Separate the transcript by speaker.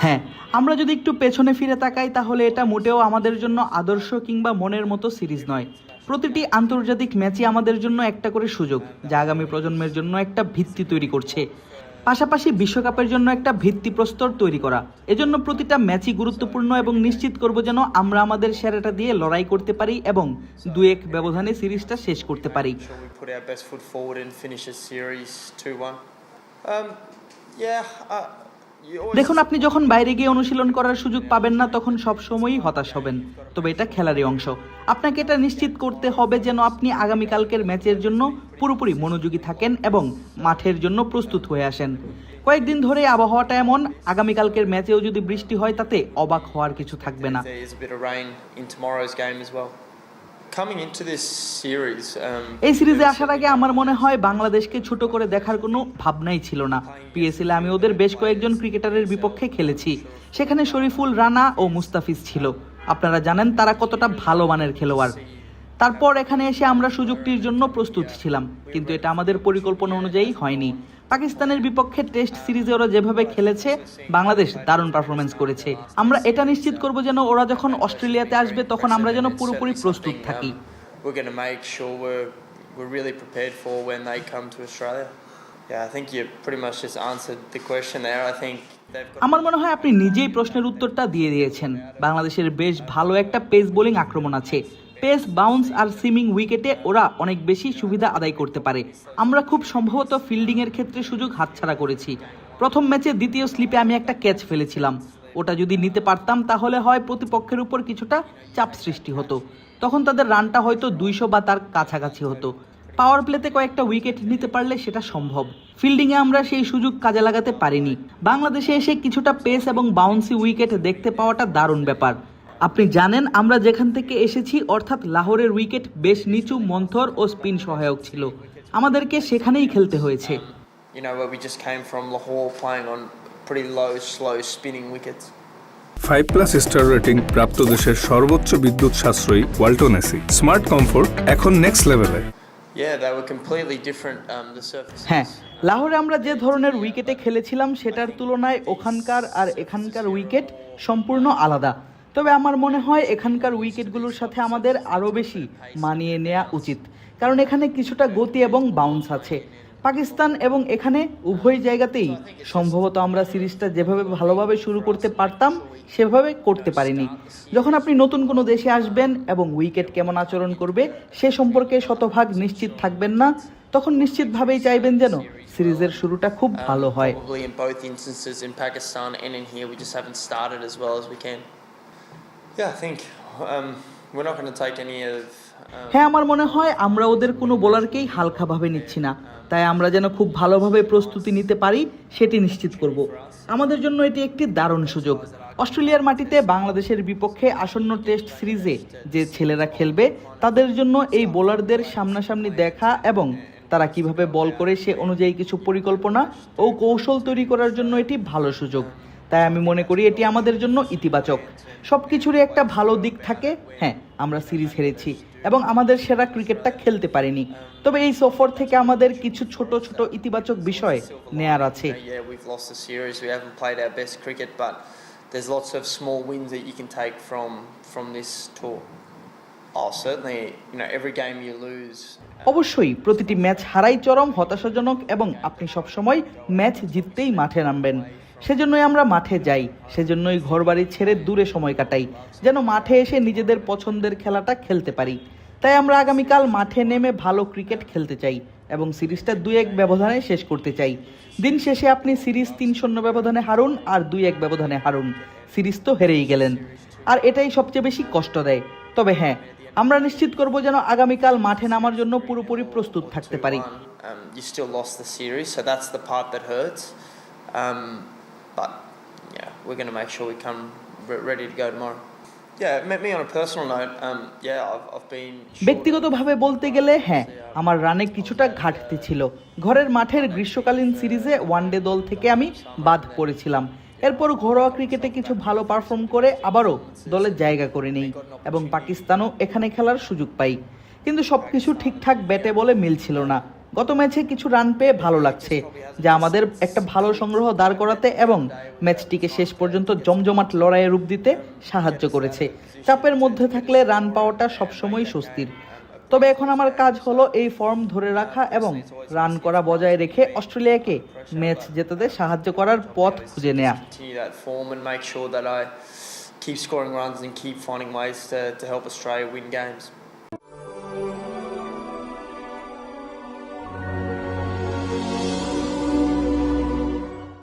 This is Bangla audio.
Speaker 1: হ্যাঁ, আমরা যদি একটু পেছনে ফিরে তাকাই তাহলে এটা মোটেও আমাদের জন্য আদর্শ কিংবা মনের মতো সিরিজ নয়। প্রতিটি আন্তর্জাতিক ম্যাচই আমাদের জন্য একটা করে সুযোগ, যা আগামী প্রজন্মের জন্য একটা ভিত্তি তৈরি করছে, পাশাপাশি বিশ্বকাপের জন্য একটা ভিত্তিপ্রস্তর তৈরি করা। এজন্য প্রতিটা ম্যাচই গুরুত্বপূর্ণ এবং নিশ্চিত করব যেন আমরা আমাদের সেরাটা দিয়ে লড়াই করতে পারি এবং 2-1 ব্যবধানে সিরিজটা শেষ করতে পারি। দেখুন, আপনি যখন বাইরে গিয়ে অনুশীলন করার সুযোগ পাবেন না তখন সবসময়ই হতাশ হবেন, তবে এটা খেলারই অংশ। আপনাকে এটা নিশ্চিত করতে হবে যেন আপনি আগামীকালকের ম্যাচের জন্য পুরোপুরি মনোযোগী থাকেন এবং মাঠের জন্য প্রস্তুত হয়ে আসেন। কয়েকদিন ধরে আবহাওয়াটা এমন, আগামীকালকের ম্যাচেও যদি বৃষ্টি হয় তাতে অবাক হওয়ার কিছু থাকবে না। এই সিরিজে আসার আগে আমার মনে হয় বাংলাদেশকে ছোট করে দেখার কোনো ভাবনাই ছিল না। পিএসএলে আমি ওদের বেশ কয়েকজন ক্রিকেটারের বিপক্ষে খেলেছি, সেখানে শরীফুল, রানা ও মুস্তাফিজ ছিল। আপনারা জানেন তারা কতটা ভালো মানের খেলোয়াড়। তারপর এখানে এসে আমরা সুযোগটির জন্য প্রস্তুত ছিলাম, কিন্তু এটা আমাদের পরিকল্পনা অনুযায়ী হয়নি। পাকিস্তানের বিপক্ষে টেস্ট সিরিজে ওরা যেভাবে খেলেছে, বাংলাদেশ দারুণ পারফরমেন্স করেছে। আমরা এটা নিশ্চিত করব যেন ওরা যখন অস্ট্রেলিয়াতে আসবে তখন আমরা যেন পুরোপুরি প্রস্তুত থাকি। আমার মনে হয় আপনি নিজেই প্রশ্নের উত্তরটা দিয়ে দিয়েছেন। বাংলাদেশের বেশ ভালো একটা পেস বোলিং আক্রমণ আছে। পেস, বাউন্স আর সিমিং উইকেটে ওরা অনেক বেশি সুবিধা আদায় করতে পারে। আমরা খুব সম্ভবত ফিল্ডিংয়ের ক্ষেত্রে সুযোগ হাতছাড়া করেছি। প্রথম ম্যাচে দ্বিতীয় স্লিপে আমি একটা ক্যাচ ফেলেছিলাম, ওটা যদি নিতে পারতাম তাহলে হয় প্রতিপক্ষের উপর কিছুটা চাপ সৃষ্টি হতো, তখন তাদের রানটা হয়তো 200 বা তার কাছাকাছি হতো। পাওয়ার প্লেতে কয়েকটা উইকেট নিতে পারলে সেটা সম্ভব। ফিল্ডিংয়ে আমরা সেই সুযোগ কাজে লাগাতে পারিনি। বাংলাদেশে এসে কিছুটা পেস এবং বাউন্সি উইকেট দেখতে পাওয়াটা দারুণ ব্যাপার। আপনি জানেন আমরা যেখান থেকে এসেছি, অর্থাৎ লাহোরের উইকেট বেশ নিচু, মন্থর ও স্পিন সহায়ক ছিল। আমাদেরকে সেখানেই খেলতে হয়েছে।
Speaker 2: ফাইভ প্লাস স্টার রেটিং প্রাপ্ত দেশের সর্বোচ্চ বিদ্যুৎ সাশ্রয়ী ওয়ালটন এসি। স্মার্ট কমফোর্ট এখন নেক্সট লেভেলে।
Speaker 1: হ্যাঁ, লাহোরে আমরা যে ধরনের উইকেটে খেলেছিলাম সেটার তুলনায় ওখানকার আর এখানকার উইকেট সম্পূর্ণ আলাদা। তবে আমার মনে হয় এখানকার উইকেটগুলোর সাথে আমাদের আরও বেশি মানিয়ে নেওয়া উচিত, কারণ এখানে কিছুটা গতি এবং বাউন্স আছে। পাকিস্তান এবং এখানে উভয় জায়গাতেই সম্ভবত আমরা সিরিজটা যেভাবে ভালোভাবে শুরু করতে পারতাম সেভাবে করতে পারিনি। যখন আপনি নতুন কোনো দেশে আসবেন এবং উইকেট কেমন আচরণ করবে সে সম্পর্কে শতভাগ নিশ্চিত থাকবেন না, তখন নিশ্চিতভাবেই চাইবেন যেন সিরিজের শুরুটা খুব ভালো হয়। হ্যাঁ, আমার মনে হয় আমরা ওদের কোনো বোলারকেই হালকাভাবে নিচ্ছি না, তাই আমরা যেন খুব ভালোভাবে প্রস্তুতি নিতে পারি সেটি নিশ্চিত করব। আমাদের জন্য এটি একটি দারুণ সুযোগ। অস্ট্রেলিয়ার মাটিতে বাংলাদেশের বিপক্ষে আসন্ন টেস্ট সিরিজে যে ছেলেরা খেলবে তাদের জন্য এই বোলারদের সামনাসামনি দেখা এবং তারা কিভাবে বল করে সে অনুযায়ী কিছু পরিকল্পনা ও কৌশল তৈরি করার জন্য এটি ভালো সুযোগ। তাই আমি মনে করি এটি আমাদের জন্য ইতিবাচক। সব কিছুরই একটা ভালো দিক থাকে। হ্যাঁ, আমরা সিরিজ হেরেছি এবং আমাদের সেরা ক্রিকেটটা খেলতে পারিনি, তবে এই সফর থেকে আমাদের কিছু ছোট ছোট ইতিবাচক বিষয় নেয়ার আছে। অবশ্যই প্রতিটি ম্যাচ হারাই চরম হতাশাজনক এবং আপনি সবসময় ম্যাচ জিততেই মাঠে নামবেন। সেজন্যই আমরা মাঠে যাই, সেজন্যই ঘরবাড়ি ছেড়ে দূরে সময় কাটাই, যেন মাঠে এসে নিজেদের পছন্দের খেলাটা খেলতে পারি। তাই আমরা আগামীকাল মাঠে নেমে ভালো ক্রিকেট খেলতে চাই এবং সিরিজটা 2-1 ব্যবধানে শেষ করতে চাই। দিন শেষে আপনি সিরিজ 3-0 ব্যবধানে হারুন আর 2-1 ব্যবধানে হারুন, সিরিজ তো হেরেই গেলেন, আর এটাই সবচেয়ে বেশি কষ্ট দেয়। তবে হ্যাঁ, আমরা নিশ্চিত করব যেন আগামীকাল মাঠে নামার জন্য পুরোপুরি প্রস্তুত থাকতে পারি।
Speaker 3: But yeah, we're going to make sure we come ready to go tomorrow. Yeah, me on a personal note, I've been
Speaker 1: ব্যক্তিগতভাবে বলতে গেলে হ্যাঁ, আমার রানে কিছুটা ঘাটতি ছিল। ঘরের মাঠের গ্রীষ্মকালীন সিরিজে ওয়ানডে দল থেকে আমি বাদ পড়েছিলাম। এরপর ঘরোয়া ক্রিকেটে কিছু ভালো পারফর্ম করে আবারও দলে জায়গা করে নেই এবং পাকিস্তানও এখানে খেলার সুযোগ পাই, কিন্তু সবকিছু ঠিকঠাক ব্যাটে বলে মিলছিল না। গত ম্যাচে কিছু রান পেয়ে ভালো লাগছে, যা আমাদের একটা ভালো সংগ্রহ দাঁড় করাতে এবং ম্যাচটিকে শেষ পর্যন্ত জমজমাট লড়াইয়ে রূপ দিতে সাহায্য করেছে। চাপের মধ্যে থাকলে রান পাওয়াটা সবসময় স্বস্তির। তবে এখন আমার কাজ হলো এই ফর্ম ধরে রাখা এবং রান করা বজায় রেখে অস্ট্রেলিয়াকে ম্যাচ জেতাতে সাহায্য করার পথ খুঁজে নেয়া।
Speaker 3: Continue that form and make sure that I keep scoring runs and keep finding ways to help Australia win games.